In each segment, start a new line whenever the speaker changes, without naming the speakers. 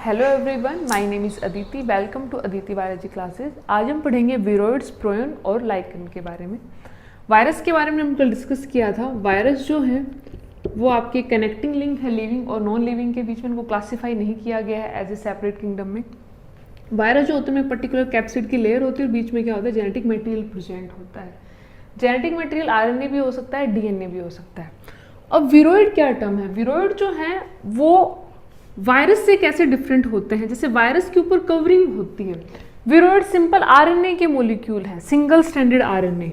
Hello everyone, my name is Aditi. Welcome to Aditi biology classes. आज हम पढ़ेंगे विरोइड्स, प्रोयन और लाइकन के बारे में। वायरस के बारे में हम कल डिस्कस किया था। वायरस जो है वो आपके कनेक्टिंग लिंक है लिविंग और नॉन लिविंग के बीच में, इनको क्लासीफाई नहीं किया गया है एज ए सेपरेट किंगडम में। वायरस जो होते हैं पर्टिकुलर कैप्सिड की लेयर होती है और बीच में क्या होता है, जेनेटिक मटेरियल प्रेजेंट होता है। जेनेटिक मटेरियल आरएनए भी हो सकता है, डीएनए भी हो सकता है। अब विरोइड क्या टर्म है? विरोइड जो है वो वायरस से कैसे डिफरेंट होते हैं। जैसे वायरस के ऊपर कवरिंग होती है, विरोइड सिंपल आरएनए के मॉलिक्यूल हैं, single stranded RNA.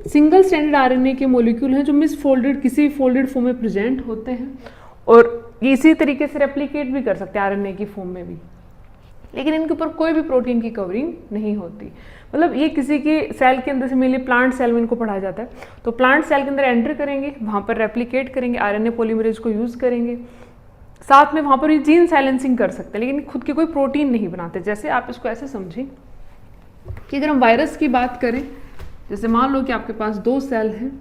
Single stranded RNA के मॉलिक्यूल हैं जो मिसफोल्डेड किसी फोल्डेड फॉर्म में प्रेजेंट होते हैं और इसी तरीके से रेप्लिकेट भी कर सकते हैं आरएनए की फॉर्म में भी, लेकिन इनके ऊपर कोई भी प्रोटीन की कवरिंग नहीं होती। मतलब ये किसी की सेल के अंदर से मेनली प्लांट सेल में इनको पढ़ाया जाता है। तो प्लांट सेल के अंदर एंटर करेंगे, वहाँ पर रेप्लिकेट करेंगे, आरएनए पॉलीमरेज को यूज़ करेंगे, साथ में वहाँ पर ये जीन साइलेंसिंग कर सकते हैं, लेकिन खुद के कोई प्रोटीन नहीं बनाते। जैसे आप इसको ऐसे समझें कि अगर हम वायरस की बात करें, जैसे मान लो कि आपके पास दो सेल हैं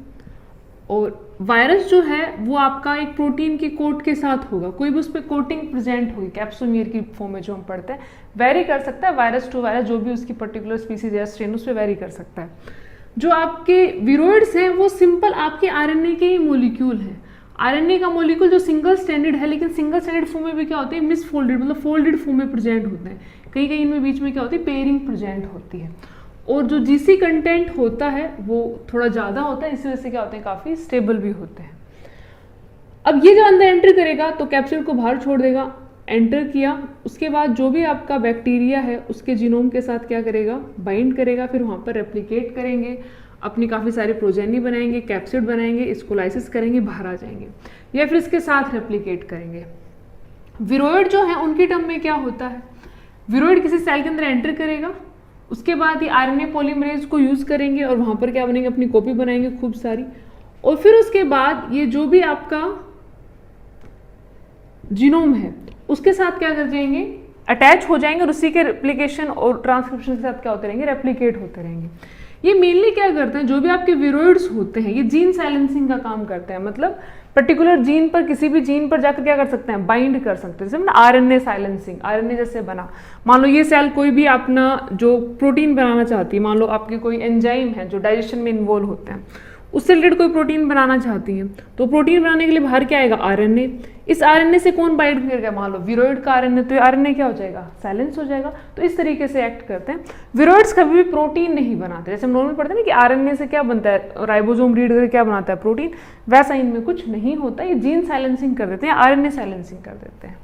और वायरस जो है वो आपका एक प्रोटीन की कोट के साथ होगा, कोई भी उस पर कोटिंग प्रेजेंट होगी, कैप्सोमियर की फॉर्म में जो हम पढ़ते हैं। वेरी कर सकता है वायरस टू वायरस, जो भी उसकी पर्टिकुलर स्पीसीज या स्ट्रेन उस पर वेरी कर सकता है। जो आपके विरोइड्स हैं वो सिंपल आपके आरएनए के ही मॉलिक्यूल हैं। आरएनए का मॉलिक्यूल जो सिंगल स्टैंडर्ड है, लेकिन सिंगल स्टैंडर्ड फॉर्म में भी क्या होते हैं, मिसफोल्डेड, मतलब फोल्डेड फॉर्म में प्रेजेंट होते हैं। कहीं कहीं इनमें बीच में क्या होती है, पेयरिंग प्रेजेंट होती है। और जो जीसी कंटेंट होता है वो थोड़ा ज़्यादा होता है, इसी वजह से क्या होते हैं, काफ़ी स्टेबल भी होते हैं। अब ये जो अंदर एंटर करेगा तो कैप्सिड को बाहर छोड़ देगा। एंटर किया, उसके बाद जो भी आपका बैक्टीरिया है उसके जीनोम के साथ क्या करेगा, बाइंड करेगा, फिर वहाँ पर रेप्लिकेट करेंगे, अपनी काफ़ी सारे प्रोजेनी बनाएंगे, कैप्सिड बनाएंगे, इसको लाइसिस करेंगे, बाहर आ जाएंगे, या फिर इसके साथ रेप्लिकेट करेंगे। विरोइड जो है उनकी टर्म में क्या होता है, विरोइड किसी सेल के अंदर एंटर करेगा, उसके बाद ये आरएनए पॉलीमरेज को यूज़ करेंगे और वहाँ पर क्या बनेंगे, अपनी कॉपी बनाएंगे खूब सारी, और फिर उसके बाद ये जो भी आपका जीनोम है उसके साथ क्या कर जाएंगे, अटैच हो जाएंगे और उसी के रेप्लिकेशन और ट्रांसक्रिप्शन के साथ क्या होते रहेंगे, रेप्लिकेट होते रहेंगे। ये मेनली क्या करते हैं, जो भी आपके विरोइड्स होते हैं ये जीन साइलेंसिंग का काम करते हैं। मतलब पर्टिकुलर जीन पर, किसी भी जीन पर जाकर क्या कर सकते हैं, बाइंड कर सकते हैं। जैसे आरएनए साइलेंसिंग, आरएनए जैसे बना, मान लो ये सेल कोई भी अपना जो प्रोटीन बनाना चाहती है, मान लो आपके कोई एंजाइम है जो डाइजेशन में इन्वॉल्व होते हैं, उससे रिलेटेड कोई प्रोटीन बनाना चाहती है, तो प्रोटीन बनाने के लिए बाहर क्या आएगा, आरएनए। इस आरएनए से कौन बाइंड करेगा, मान लो विरोइड का आरएनए, तो आरएनए क्या हो जाएगा, साइलेंस हो जाएगा। तो इस तरीके से एक्ट करते हैं। विरोइड्स कभी भी प्रोटीन नहीं बनाते। जैसे हम नॉर्मल पढ़ते हैं ना कि आरएनए से क्या बनता है, राइबोसोम रीड करके क्या बनाता है, प्रोटीन, वैसा इनमें कुछ नहीं होता। ये जीन साइलेंसिंग कर देते हैं, आरएनए साइलेंसिंग कर देते हैं।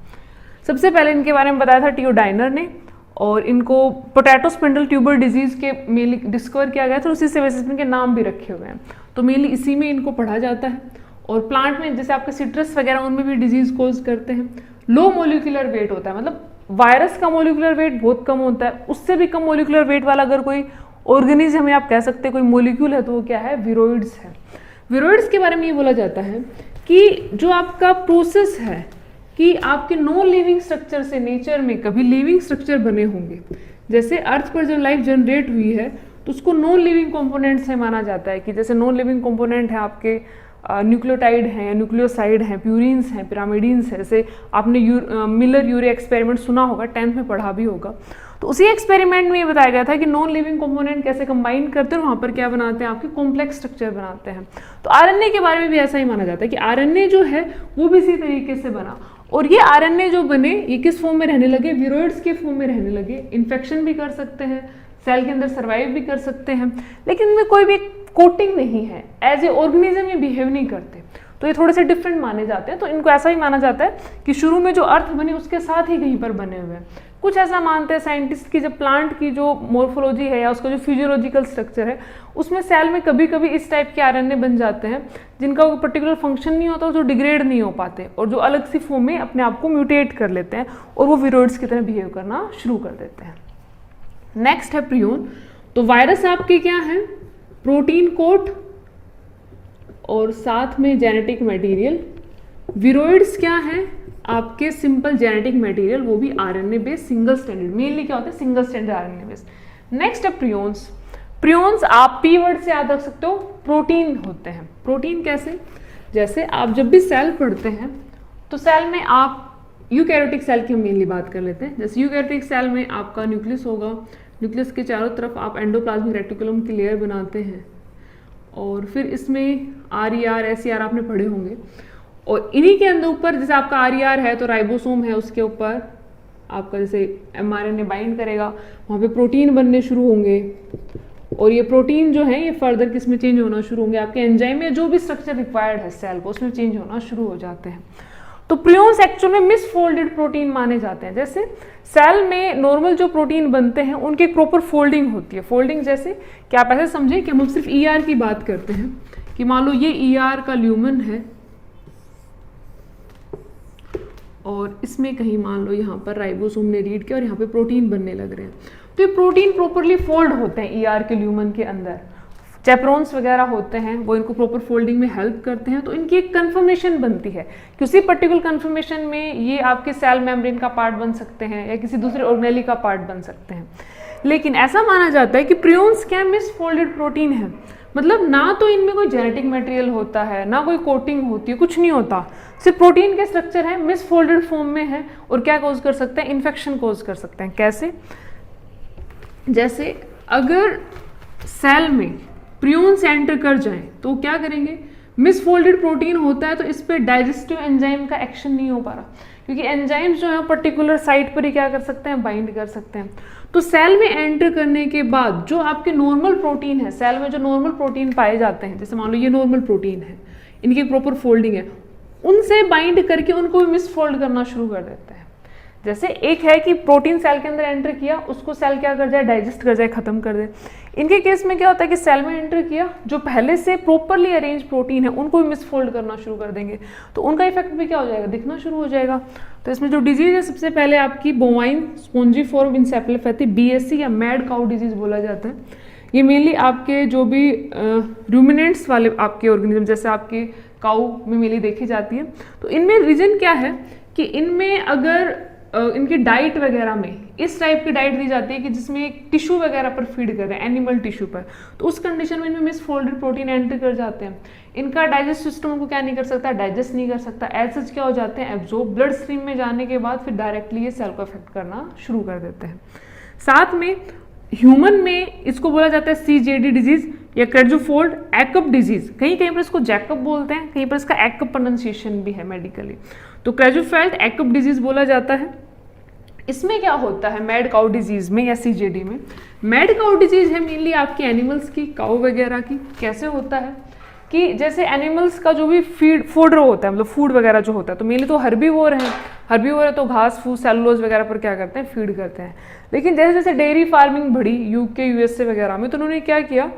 सबसे पहले इनके बारे में बताया था टियोडाइनर ने, और इनको पोटैटो स्पिंडल ट्यूबर डिजीज के मेनली डिस्कवर किया गया था, उसी से बेसिस पे इनके नाम भी रखे हुए हैं। तो मेनली इसी में इनको पढ़ा जाता है। और प्लांट में जैसे आपके सिट्रस वगैरह उनमें भी डिजीज कोज करते हैं। लो मोलिकुलर वेट होता है, मतलब वायरस का मोलिकुलर वेट बहुत कम होता है, उससे भी कम मोलिकुलर वेट वाला अगर कोई ऑर्गेनिज्म है, आप कह सकते हैं कोई मोलिक्यूल है, तो वो क्या है, विरोइड्स है। विरोइड्स के बारे में ये बोला जाता है कि जो आपका प्रोसेस है कि आपके नॉन लिविंग स्ट्रक्चर से नेचर में कभी लिविंग स्ट्रक्चर बने होंगे। जैसे अर्थ पर जब लाइफ जनरेट हुई है तो उसको नॉन लिविंग कंपोनेंट से माना जाता है। कि जैसे नॉन लिविंग कंपोनेंट है आपके न्यूक्लियोटाइड हैं, न्यूक्लियोसाइड हैं, प्यूरिन्स हैं, पिरामिडीन्स हैं। जैसे आपने मिलर यूरे एक्सपेरिमेंट सुना होगा, 10th में पढ़ा भी होगा। तो उसी एक्सपेरिमेंट में ये बताया गया था कि नॉन लिविंग कंपोनेंट कैसे कंबाइन करते हैं और वहाँ पर क्या बनाते हैं, आपके कॉम्प्लेक्स स्ट्रक्चर बनाते हैं। तो आरएनए के बारे में भी ऐसा ही माना जाता है कि आरएनए जो है वो भी इसी तरीके से बना। और ये आरएनए जो बने ये किस फॉर्म में रहने लगे, विरोइड्स के फॉर्म में रहने लगे। इन्फेक्शन भी कर सकते हैं, सेल के अंदर सर्वाइव भी कर सकते हैं, लेकिन इनमें कोई भी कोटिंग नहीं है, एज ए ऑर्गेनिज्म ये बिहेव नहीं करते। तो ये थोड़े से डिफरेंट माने जाते हैं। तो इनको ऐसा ही माना जाता है कि शुरू में जो अर्थ बनी उसके साथ ही कहीं पर बने हुए हैं। कुछ ऐसा मानते हैं साइंटिस्ट की जब प्लांट की जो मॉर्फोलॉजी है या उसका जो फिजियोलॉजिकल स्ट्रक्चर है उसमें सेल में कभी कभी इस टाइप के आरएनए बन जाते हैं जिनका कोई पर्टिकुलर फंक्शन नहीं होता, जो डिग्रेड नहीं हो पाते और जो अलग सी फॉर्म में अपने आप को म्यूटेट कर लेते हैं और वो विरोइड्स की तरह बिहेव करना शुरू कर देते हैं। नेक्स्ट है प्रियोन। तो वायरस आपके क्या है, प्रोटीन कोट और साथ में जेनेटिक मटेरियल। विरोइड्स क्या है, आपके सिंपल जेनेटिक मटेरियल, वो भी RNA based, single standard. Mainly क्या होता है, single standard RNA based. Next है प्रियोन्स। प्रियोन्स आप पी वर्ड से याद रख सकते हो, प्रोटीन होते हैं। प्रोटीन कैसे, जैसे आप जब भी सेल पढ़ते हैं तो सेल में आप यूकैरियोटिक सेल की हम मेनली बात कर लेते हैं। जैसे यूकैरियोटिक सेल में आपका न्यूक्लियस होगा, न्यूक्लियस के चारों तरफ आप एंडोप्लाज्मिक रेटिकुलम की लेयर बनाते हैं, और फिर इसमें RER SER आपने पढ़े होंगे, और इन्हीं के अंदर ऊपर जैसे आपका RER है तो राइबोसोम है, उसके ऊपर आपका जैसे mRNA बाइंड करेगा, वहाँ पे प्रोटीन बनने शुरू होंगे, और ये प्रोटीन जो है ये फर्दर किस में चेंज होना शुरू होंगे, आपके एंजाइम में जो भी स्ट्रक्चर रिक्वायर्ड है सेल को उसमें चेंज होना शुरू हो जाते हैं। तो प्रियोन्स एक्चुअल में मिसफोल्डेड प्रोटीन माने जाते हैं। जैसे सेल में नॉर्मल जो प्रोटीन बनते हैं उनकी एक प्रॉपर फोल्डिंग होती है। फोल्डिंग जैसे कि आप ऐसे समझें कि हम सिर्फ ER की बात करते हैं कि मान लो ये ER का ल्यूमन है, और इसमें कहीं मान लो यहाँ पर राइबोसोम ने रीड किया और यहाँ पे प्रोटीन बनने लग रहे हैं, तो ये प्रोटीन प्रॉपरली फोल्ड होते हैं ER के ल्यूमन के अंदर। चैपरोन्स वगैरह होते हैं वो इनको प्रॉपर फोल्डिंग में हेल्प करते हैं, तो इनकी एक कन्फर्मेशन बनती है कि उसी पर्टिकुलर कन्फर्मेशन में ये आपके सेल मेम्ब्रेन का पार्ट बन सकते हैं या किसी दूसरे ऑर्गेनेली का पार्ट बन सकते हैं। लेकिन ऐसा माना जाता है कि प्रियोन्स क्या मिसफोल्डेड प्रोटीन है, मतलब ना तो इनमें कोई जेनेटिक मटेरियल होता है, ना कोई कोटिंग होती है, कुछ नहीं होता, सिर्फ प्रोटीन के स्ट्रक्चर है, मिसफोल्डेड फॉर्म में है, और क्या कॉज कर सकते हैं, इन्फेक्शन कॉज कर सकते हैं। कैसे? जैसे अगर सेल में प्रियोन्स एंटर कर जाएं तो क्या करेंगे, मिसफोल्डेड प्रोटीन होता है तो इस पर डाइजेस्टिव एंजाइम का एक्शन नहीं हो पा रहा, क्योंकि एंजाइम्स जो है पर्टिकुलर साइट पर ही क्या कर सकते हैं, बाइंड कर सकते हैं। तो सेल में एंटर करने के बाद जो आपके नॉर्मल प्रोटीन है, सेल में जो नॉर्मल प्रोटीन पाए जाते हैं, जैसे मान लो ये नॉर्मल प्रोटीन है, इनकी प्रॉपर फोल्डिंग है, उनसे बाइंड करके उनको भी मिसफोल्ड करना शुरू कर देते हैं। जैसे एक है कि प्रोटीन सेल के अंदर एंटर किया, उसको सेल क्या कर जाए, डाइजेस्ट कर जाए, खत्म कर दे। इनके केस में क्या होता है कि सेल में एंटर किया, जो पहले से प्रॉपरली अरेंज प्रोटीन है उनको भी मिसफोल्ड करना शुरू कर देंगे, तो उनका इफेक्ट भी क्या हो जाएगा, दिखना शुरू हो जाएगा। तो इसमें जो डिजीज है सबसे पहले आपकी बोवाइन स्पॉन्जिफॉर्म इंसेफेलोपैथी, BSE या मैड काउ डिजीज बोला जाता है। ये मेनली आपके जो भी रूमिनेंट्स वाले आपके ऑर्गेनिज्म, जैसे आपके काउ में मेनली देखी जाती है। तो इनमें रीजन क्या है कि इनमें अगर इनकी डाइट वगैरह में इस टाइप की डाइट दी जाती है कि जिसमें एक टिश्यू वगैरह पर फीड कर रहे हैं, एनिमल टिश्यू पर, तो उस कंडीशन में इनमें मिसफोल्डेड प्रोटीन एंटर कर जाते हैं। इनका डाइजेस्ट सिस्टम उनको क्या नहीं कर सकता, डाइजेस्ट नहीं कर सकता, एज सच क्या हो जाते हैं, एब्जॉर्ब, ब्लड स्ट्रीम में जाने के बाद फिर डायरेक्टली ये सेल को अफेक्ट करना शुरू कर देते हैं। साथ में ह्यूमन में इसको बोला जाता है CJD डिजीज या क्रेजुफोल्ड एकअप डिजीज, कहीं कहीं पर इसको जैकअप बोलते हैं, कहीं पर इसका एकअप प्रोनाउंसिएशन भी है मेडिकली, तो क्रेजुफोल्ड एकअप डिजीज बोला जाता है। इसमें क्या होता है मेड काउ डिजीज में या CJD में, मेड काउ डिजीज है मेनली आपकी एनिमल्स की, काउ वगैरह की। कैसे होता है कि जैसे एनिमल्स का जो भी फूडर होता है, मतलब फूड वगैरह जो होता है, तो मेनली तो हर्बीवोर है, हर्बीवोर है तो घास फूस सेलुलोज वगैरह पर क्या करते हैं, फीड करते हैं। लेकिन जैसे जैसे डेयरी फार्मिंग बढ़ी UK USA वगैरह में, तो उन्होंने क्या किया,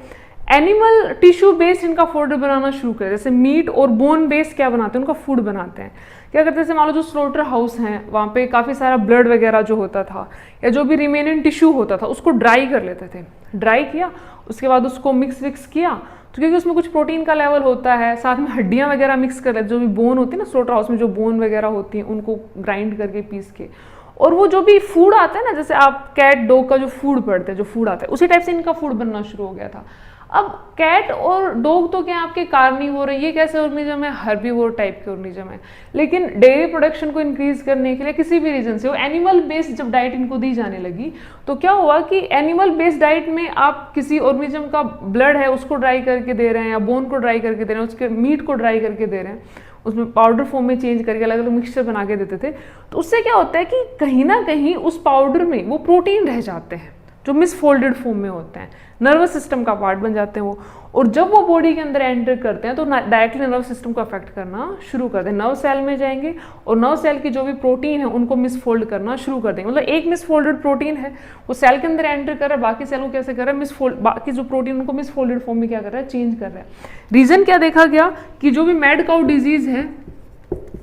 एनिमल टिश्यू बेस्ड इनका फूड बनाना शुरू किया। जैसे मीट और बोन बेस्ड क्या बनाते हैं, उनका फूड बनाते हैं। क्या करते हैं, मान लो जो स्लोटर हाउस हैं वहाँ पे काफ़ी सारा ब्लड वगैरह जो होता था या जो भी रिमेनिंग टिश्यू होता था उसको ड्राई कर लेते थे। ड्राई किया, उसके बाद उसको मिक्स विक्स किया, तो क्योंकि उसमें कुछ प्रोटीन का लेवल होता है, साथ में हड्डियाँ वगैरह मिक्स कर लेते, जो भी बोन होती है ना स्लोटर हाउस में, जो बोन वगैरह होती हैं उनको ग्राइंड करके पीस के, और वो जो भी फूड आता है ना, जैसे आप कैट डॉग का जो फूड पड़ते हैं, जो फूड आता है उसी टाइप से इनका फूड बनना शुरू हो गया था। अब कैट और डॉग तो क्या आपके कार्निवोर है, ये कैसे ऑर्गेनिज्म है, हर्बीवोर टाइप के ऑर्गेनिज्म है। लेकिन डेयरी प्रोडक्शन को इंक्रीज करने के लिए किसी भी रीजन से वो एनिमल बेस्ड जब डाइट इनको दी जाने लगी, तो क्या हुआ कि एनिमल बेस्ड डाइट में आप किसी ऑर्गेनिज्म का ब्लड है उसको ड्राई करके दे रहे हैं, या बोन को ड्राई करके दे रहे हैं, उसके मीट को ड्राई करके दे रहे हैं, उसमें पाउडर फॉर्म में चेंज करके अलग अलग मिक्सचर बना के देते थे। तो उससे क्या होता है कि कहीं ना कहीं उस पाउडर में वो प्रोटीन रह जाते हैं जो मिसफोल्डेड फॉर्म में होते हैं, नर्वस सिस्टम का पार्ट बन जाते हैं वो, और जब वो बॉडी के अंदर एंटर करते हैं तो डायरेक्टली नर्व सिस्टम को अफेक्ट करना शुरू कर दें, नर्व सेल में जाएंगे और नर्व सेल की जो भी प्रोटीन है उनको मिसफोल्ड करना शुरू कर देंगे। मतलब एक मिसफोल्डेड प्रोटीन है वो सेल के अंदर एंटर कर रहा है, बाकी सेल को कैसे कर रहा है, मिसफोल्ड, बाकी जो प्रोटीन उनको मिसफोल्डेड फॉर्म में क्या कर रहा है, चेंज कर रहा है। रीजन क्या देखा गया कि जो भी मैड काउ डिजीज है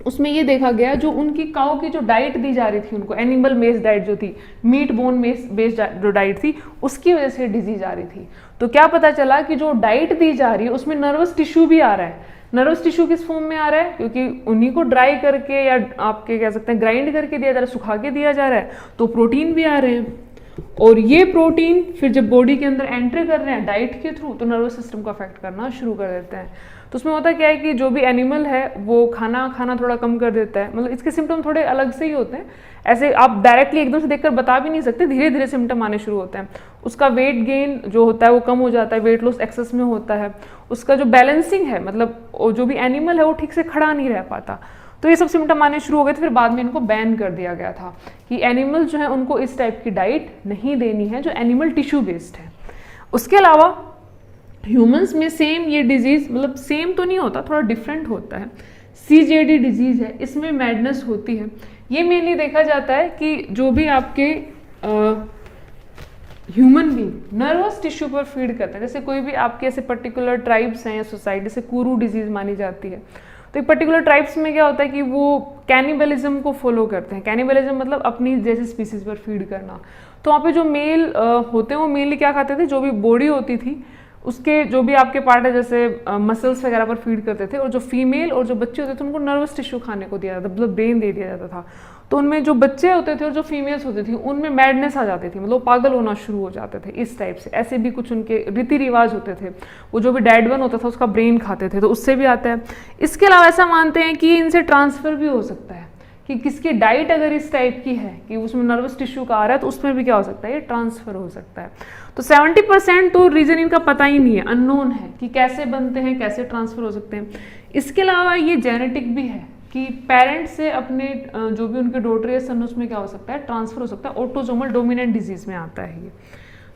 उसमें ये देखा गया जो उनकी काउ की जो डाइट दी जा रही थी उनको, एनिमल बेस्ड डाइट जो थी, मीट बोन बेस्ड जो डाइट थी, उसकी वजह से डिजीज आ रही थी। तो क्या पता चला कि जो डाइट दी जा रही है उसमें नर्वस टिश्यू भी आ रहा है। नर्वस टिश्यू किस फॉर्म में आ रहा है, क्योंकि उन्हीं को ड्राई करके या आपके कह सकते हैं ग्राइंड करके दिया जा रहा है, सुखा के दिया जा रहा है, तो प्रोटीन भी आ रहे हैं। और ये प्रोटीन फिर जब बॉडी के अंदर एंटर कर रहे हैं डाइट के थ्रू तो नर्वस सिस्टम को अफेक्ट करना शुरू कर देते हैं। तो उसमें होता क्या है कि जो भी एनिमल है वो खाना खाना थोड़ा कम कर देता है, मतलब इसके सिम्टम थोड़े अलग से ही होते हैं, ऐसे आप डायरेक्टली एकदम से देखकर बता भी नहीं सकते, धीरे धीरे सिम्टम आने शुरू होते हैं। उसका वेट गेन जो होता है वो कम हो जाता है, वेट लॉस एक्सेस में होता है, उसका जो बैलेंसिंग है मतलब जो भी एनिमल है वो ठीक से खड़ा नहीं रह पाता। तो ये सब सिम्टम आने शुरू हो गए थे। फिर बाद में इनको बैन कर दिया गया था कि एनिमल जो है उनको इस टाइप की डाइट नहीं देनी है जो एनिमल टिश्यू बेस्ड है। उसके अलावा ह्यूमंस में सेम ये डिजीज, मतलब सेम तो नहीं होता, थोड़ा डिफरेंट होता है। CJD डिजीज है, इसमें मैडनेस होती है। ये मेनली देखा जाता है कि जो भी आपके ह्यूमन बींग नर्वस टिश्यू पर फीड करते हैं, जैसे कोई भी आपके ऐसे पर्टिकुलर ट्राइब्स हैं या सोसाइटी, जैसे कुरू डिजीज मानी जाती है, तो एक पर्टिकुलर ट्राइब्स में क्या होता है कि वो कैनिबलिज्म को फॉलो करते हैं। कैनिबलिज्म मतलब अपनी जैसे स्पीसीज पर फीड करना। तो वहाँ पे जो मेल होते हैं वो मेनली क्या खाते थे, जो भी बॉडी होती थी उसके जो भी आपके पार्ट है जैसे मसल्स वगैरह पर फीड करते थे, और जो फीमेल और जो बच्चे होते थे उनको नर्वस टिश्यू खाने को दिया जाता था, मतलब ब्रेन दे दिया जाता था। तो उनमें जो बच्चे होते थे और जो फीमेल्स होती थी उनमें मैडनेस आ जाती थी, मतलब पागल होना शुरू हो जाते थे इस टाइप से। ऐसे भी कुछ उनके रीति रिवाज होते थे, वो जो भी डेड वन होता था उसका ब्रेन खाते थे, तो उससे भी आता है। इसके अलावा ऐसा मानते हैं कि इनसे ट्रांसफर भी हो सकता है, कि किसकी डाइट अगर इस टाइप की है कि उसमें नर्वस टिश्यू का आ रहा है तो उसमें भी क्या हो सकता है, ये ट्रांसफर हो सकता है। तो 70% तो रीजन इनका पता ही नहीं है, अननोन है कि कैसे बनते हैं, कैसे ट्रांसफर हो सकते हैं। इसके अलावा ये जेनेटिक भी है कि पेरेंट्स से अपने जो भी उनके डॉटर या सन उसमें क्या हो सकता है, ट्रांसफर हो सकता है। ऑटोसोमल डोमिनेंट डिजीज में आता है ये।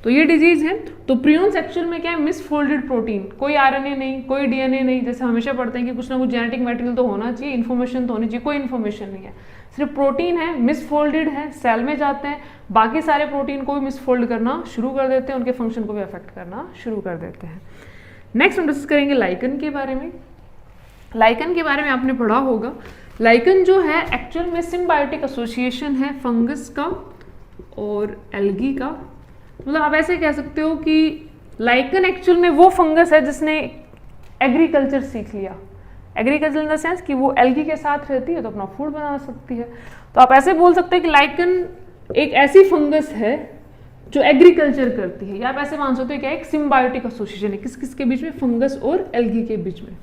तो ये डिजीज है। तो प्रियॉन्स एक्चुअल में क्या है, मिसफोल्डेड प्रोटीन, कोई RNA नहीं, कोई DNA नहीं। जैसे हमेशा पढ़ते हैं कि कुछ ना कुछ जेनेटिक मटेरियल तो होना चाहिए, इन्फॉर्मेशन तो होनी चाहिए, कोई इन्फॉर्मेशन नहीं है, सिर्फ प्रोटीन है, मिसफोल्डेड है, सेल में जाते हैं, बाकी सारे प्रोटीन को भी मिसफोल्ड करना शुरू कर देते हैं, उनके फंक्शन को भी अफेक्ट करना शुरू कर देते हैं। नेक्स्ट हम डिस्कस करेंगे लाइकन के बारे में। लाइकन के बारे में आपने पढ़ा होगा, लाइकन जो है एक्चुअल में सिम्बायोटिक एसोसिएशन है फंगस का और एल्गी का। मतलब आप ऐसे कह सकते हो कि लाइकन एक्चुअल में वो फंगस है जिसने एग्रीकल्चर सीख लिया। एग्रीकल्चर इन द सेंस कि वो एल्गी के साथ रहती है तो अपना फूड बना सकती है। तो आप ऐसे बोल सकते हैं कि लाइकन एक ऐसी फंगस है जो एग्रीकल्चर करती है, या आप ऐसे मान सकते हो क्या एक सिम्बायोटिक एसोसिएशन है किस किस के बीच में, फंगस और एल्गी के बीच में।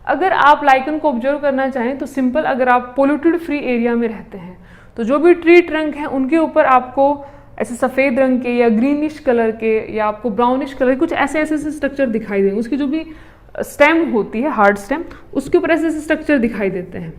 अगर आप लाइकन को ऑब्जर्व करना चाहें तो सिंपल, अगर आप पोल्यूटेड फ्री एरिया में रहते हैं तो जो भी ट्री ट्रंक हैं उनके ऊपर आपको ऐसे सफ़ेद रंग के या ग्रीनिश कलर के या आपको ब्राउनिश कलर के कुछ ऐसे ऐसे स्ट्रक्चर दिखाई देंगे। उसकी जो भी स्टेम होती है, हार्ड स्टेम, उसके ऊपर ऐसे ऐसे स्ट्रक्चर दिखाई देते हैं।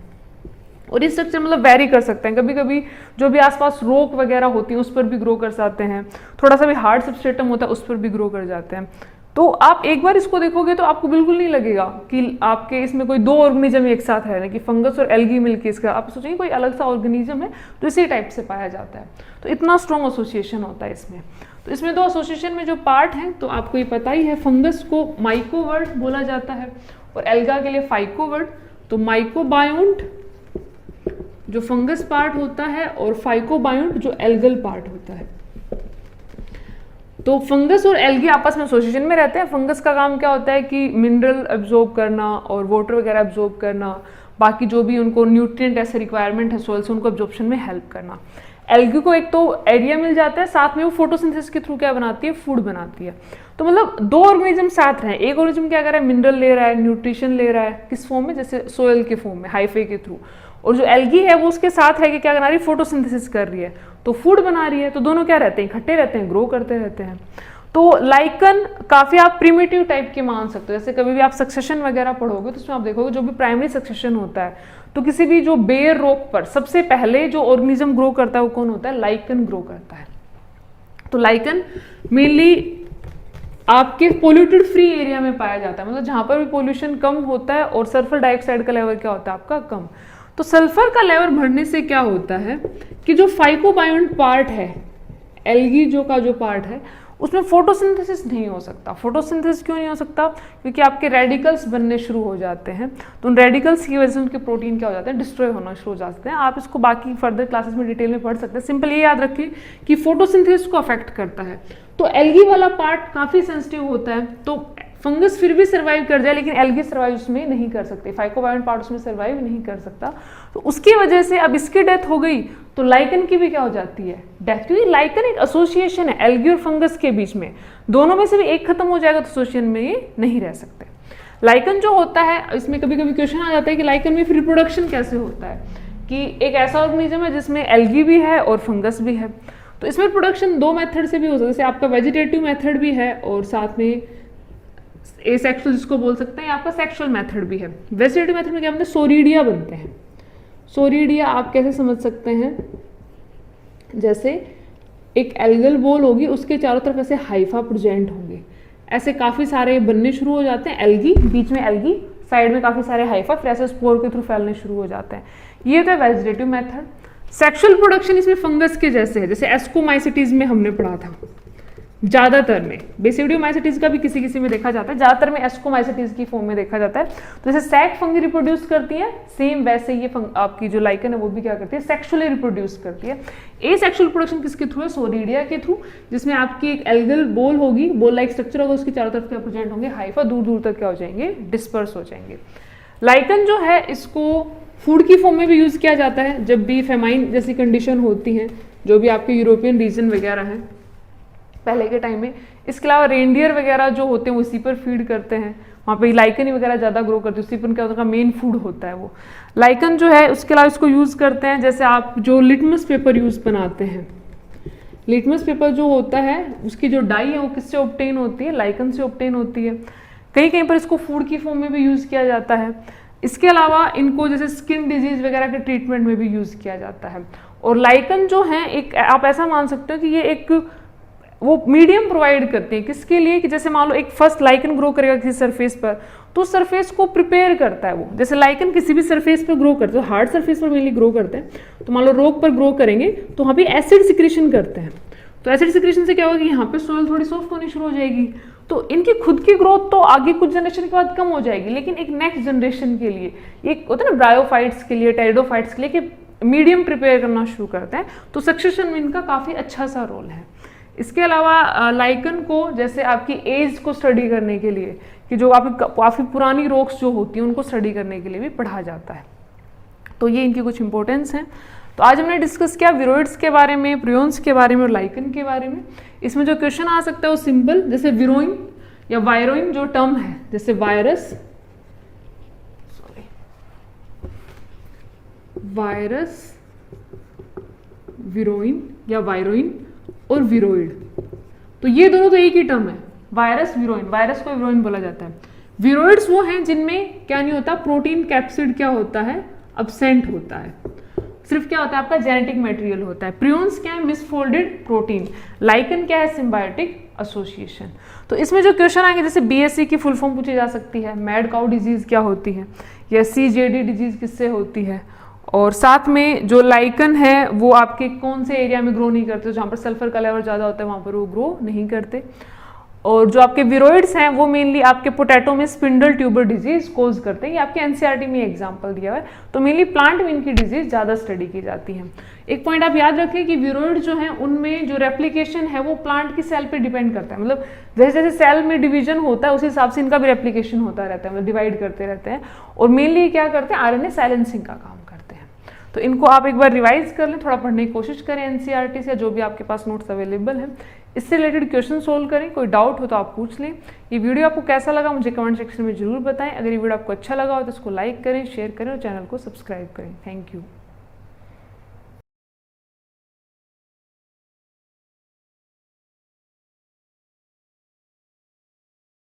और ये स्ट्रक्चर मतलब वेरी कर सकते हैं, कभी कभी जो भी आसपास रोक वगैरह होती है उस पर भी ग्रो कर जाते हैं, थोड़ा सा भी हार्ड सबस्ट्रेटम होता है उस पर भी ग्रो कर जाते हैं। तो आप एक बार इसको देखोगे तो आपको बिल्कुल नहीं लगेगा कि आपके इसमें कोई दो ऑर्गेनिज्म एक साथ है, कि फंगस और एल्गी मिलके इसका, आप सोचेंगे कोई अलग सा ऑर्गेनिज्म है तो इसी टाइप से पाया जाता है। तो इतना स्ट्रॉन्ग एसोसिएशन होता है इसमें। तो इसमें दो एसोसिएशन में जो पार्ट हैं तो आपको ये पता ही है, फंगस को माइकोवर्ट बोला जाता है और एल्गा के लिए फाइकोवर्ट। तो माइकोबायोन्ट जो फंगस पार्ट होता है और फाइकोबायोन्ट जो एल्गल पार्ट होता है। तो फंगस और एल्गी आपस में एसोसिएशन में रहते हैं। फंगस का काम क्या होता है कि मिनरल एब्जॉर्ब करना और वाटर वगैरह एब्जॉर्ब करना, बाकी जो भी उनको न्यूट्रिएंट ऐसे रिक्वायरमेंट है सोइल से उनको एब्जॉर्प्शन में हेल्प करना। एल्गी को एक तो एरिया मिल जाता है, साथ में वो फोटोसिंथेसिस के थ्रू क्या बनाती है, फूड बनाती है। तो मतलब दो ऑर्गेनिज्म साथ रहे, एक ऑर्गेनिज्म क्या कर रहा है, मिनरल ले रहा है, न्यूट्रिशन ले रहा है, किस फॉर्म में, जैसे सोयल के फॉर्म में, हाइफे के थ्रू, और जो एल्गी है वो उसके साथ है कि क्या बना रही है, फोटोसिंथेसिस कर रही है, तो फूड बना रही है। तो दोनों क्या रहते हैं, इकट्ठे रहते हैं, ग्रो करते रहते हैं। तो लाइकन काफी आप प्रिमिटिव टाइप के मान सकते हो। जैसे कभी भी आप सक्सेशन वगैरह पढ़ोगे तो उसमें आप देखोगे जो भी प्राइमरी सक्सेशन होता है तो किसी भी जो बेयर रॉक पर सबसे पहले जो ऑर्गेनिज्म ग्रो करता है वो कौन होता है, लाइकन ग्रो करता है। तो लाइकन मेनली आपके पोल्यूटेड फ्री एरिया में पाया जाता है, मतलब जहां पर भी पोल्यूशन कम होता है और सल्फर डाइऑक्साइड का लेवल क्या होता है आपका, कम। तो सल्फर का लेवल बढ़ने से क्या होता है कि जो फाइकोबायोन्ट पार्ट है, एल्गी जो पार्ट है, उसमें फोटोसिंथेसिस नहीं हो सकता। फोटोसिंथेसिस क्यों नहीं हो सकता, क्योंकि आपके रेडिकल्स बनने शुरू हो जाते हैं, तो उन रेडिकल्स की वजह से उनके प्रोटीन क्या हो जाते हैं, डिस्ट्रॉय होना शुरू हो जाते हैं। आप इसको बाकी फर्दर क्लासेस में डिटेल में पढ़ सकते हैं। सिंपल ये याद रखिए कि फोटोसिंथेसिस को अफेक्ट करता है। तो एल्गी वाला पार्ट काफी सेंसिटिव होता है। तो फंगस फिर भी सर्वाइव कर जाए, लेकिन एल्गी सर्वाइव उसमें नहीं कर सकते, फाइकोबायोंट पार्ट उसमें सर्वाइव नहीं कर सकता। तो उसकी वजह से अब इसकी डेथ हो गई तो लाइकन की भी क्या हो जाती है, डेथ, क्योंकि लाइकन एक एसोसिएशन है एल्गी और फंगस के बीच में, दोनों में से भी एक खत्म हो जाएगा तो एसोसिएशन में ये नहीं रह सकते। लाइकन जो होता है, इसमें कभी कभी क्वेश्चन आ जाता है कि लाइकन में फिर रिप्रोडक्शन कैसे होता है, कि एक ऐसा ऑर्गेनिज्म है जिसमें एल्गी भी है और फंगस भी है, तो इसमें प्रोडक्शन दो मेथड से भी हो सकता है, जैसे आपका वेजिटेटिव मेथड भी है और साथ में एसेक्सुअल जिसको बोल सकते हैं, आपका सेक्सुअल मेथड भी है। वेजिटेटिव मेथड में क्या बनते हैं, सोरीडिया बनते हैं। सोरीडिया आप कैसे समझ सकते हैं, जैसे एक एल्गल बोल होगी, उसके चारों तरफ ऐसे हाइफा प्रेजेंट होंगे, ऐसे काफी सारे बनने शुरू हो जाते हैं, एल्गी बीच में एल्गी, साइड में काफी सारे हाइफा, फिर ऐसे स्पोर के थ्रू फैलने शुरू हो जाते हैं। ये तो वेजिटेटिव मेथड। सेक्सुअल प्रोडक्शन इसमें फंगस के जैसे है, जैसे एस्कोमाइसिटीज में हमने पढ़ा था, ज्यादातर में बेसिडियोमाइसिटीज का भी किसी किसी में देखा जाता है, ज्यादातर में एस्कोमाइसिटीज की फॉर्म में देखा जाता है। तो जैसे सैक फंगी रिप्रोड्यूस करती है, सेम वैसे ये आपकी जो लाइकन है वो भी क्या करती है, सेक्सुअली रिप्रोड्यूस करती है। ए सेक्सुअल प्रोडक्शन किसके थ्रू है, सोरीडिया के थ्रू, जिसमें आपकी एक एल्गल बोल होगी, बोल लाइक स्ट्रक्चर होगा, उसके चारों तरफ क्या प्रेजेंट होंगे, हाइफा, दूर दूर तक क्या हो जाएंगे, डिस्पर्स हो जाएंगे। लाइकन जो है इसको फूड की फॉर्म में भी यूज किया जाता है, जब भी फेमाइन जैसी कंडीशन होती है, जो भी आपके यूरोपियन रीजन वगैरह है पहले के टाइम में। इसके अलावा रेंडियर वगैरह जो होते हैं वो इसी पर फीड करते हैं, वहाँ पे लाइकन वगैरह ज़्यादा ग्रो करते हैं, उसी पर क्या होता है, मेन फूड होता है वो लाइकन जो है। उसके अलावा इसको यूज़ करते हैं, जैसे आप जो लिटमस पेपर यूज़ बनाते हैं, लिटमस पेपर जो होता है उसकी जो डाई है वो किससे ऑब्टेन होती है, लाइकन से ऑब्टेन होती है। कहीं कहीं पर इसको फूड की फॉर्म में भी यूज़ किया जाता है। इसके अलावा इनको जैसे स्किन डिजीज वगैरह के ट्रीटमेंट में भी यूज़ किया जाता है। और लाइकन जो है एक, आप ऐसा मान सकते हो कि ये एक वो मीडियम प्रोवाइड करते हैं, किसके लिए, कि जैसे मान लो एक फर्स्ट लाइकन ग्रो करेगा किसी सरफेस पर, तो सरफेस को प्रिपेयर करता है वो। जैसे लाइकन किसी भी सरफेस पर ग्रो करते हैं, तो हार्ड सरफेस पर मेनली ग्रो करते हैं, तो मान लो रॉक पर ग्रो करेंगे तो वहाँ पे एसिड सिक्रेशन करते हैं, तो एसिड सिक्रेशन से क्या होगा कि यहाँ पे सोइल थोड़ी सॉफ्ट होनी शुरू हो जाएगी, तो इनकी खुद की ग्रोथ तो आगे कुछ जनरेशन के बाद कम हो जाएगी, लेकिन एक नेक्स्ट जनरेशन के लिए, एक होता है ना ब्रायोफाइट्स के लिए, टेरिडोफाइट्स के लिए, कि मीडियम प्रिपेयर करना शुरू करते हैं, तो सक्सेशन में इनका काफ़ी अच्छा सा रोल है। इसके अलावा लाइकन को जैसे आपकी एज को स्टडी करने के लिए, कि जो आपकी काफ़ी पुरानी रॉक्स जो होती हैं उनको स्टडी करने के लिए भी पढ़ा जाता है। तो ये इनकी कुछ इंपॉर्टेंस है। तो आज हमने डिस्कस किया विरोइड्स के बारे में, प्रियोन्स के बारे में और लाइकन के बारे में। इसमें जो क्वेश्चन आ सकता है वो सिंपल, जैसे विरोइन या वायरोइन जो टर्म है, जैसे वायरस, विरोइन या वायरोइन और विरोइड, तो ये दोनों तो एक ही टर्म है, वायरस विरोइन, वायरस को विरोइन बोला जाता है। विरोइड्स वो हैं जिनमें क्या नहीं होता, प्रोटीन कैप्सिड क्या होता है, अब्सेंट होता है, सिर्फ क्या होता है आपका जेनेटिक मटेरियल होता है। प्रियोन्स क्या है, मिसफोल्डेड प्रोटीन। लाइकन क्या है, सिम्बायोटिक एसोसिएशन। तो इसमें जो क्वेश्चन आएंगे, जैसे बीएससी की फुल फॉर्म पूछी जा सकती है, मैड काउ डिजीज क्या होती है, या सीजेडी डिजीज किससे होती है, और साथ में जो लाइकन है वो आपके कौन से एरिया में ग्रो नहीं करते, जहाँ पर सल्फर का लेवल ज़्यादा होता है वहाँ पर वो ग्रो नहीं करते। और जो आपके विरोइड्स हैं वो मेनली आपके पोटैटो में स्पिंडल ट्यूबर डिजीज कोज करते हैं, ये आपके एनसीईआरटी में एग्जांपल दिया हुआ है। तो मेनली प्लांट में इनकी डिजीज ज़्यादा स्टडी की जाती है। एक पॉइंट आप याद रखें कि विरोइड जो है उनमें जो रेप्लिकेशन है वो प्लांट की सेल पे डिपेंड करता है, मतलब जैसे जैसे सेल में डिवीजन होता है उस हिसाब से इनका भी रेप्लिकेशन होता रहता है, मतलब डिवाइड करते रहते हैं। और मेनली क्या करते हैं, आरएनए साइलेंसिंग का काम करते हैं। तो इनको आप एक बार रिवाइज कर लें, थोड़ा पढ़ने की कोशिश करें एनसीईआरटी से, जो भी आपके पास नोट्स अवेलेबल हैं, इससे रिलेटेड क्वेश्चन सोल्व करें। कोई डाउट हो तो आप पूछ लें। ये वीडियो आपको कैसा लगा मुझे कमेंट सेक्शन में जरूर बताएं। अगर ये वीडियो आपको अच्छा लगा हो तो इसको लाइक करें, शेयर करें और चैनल को सब्सक्राइब करें। Thank you.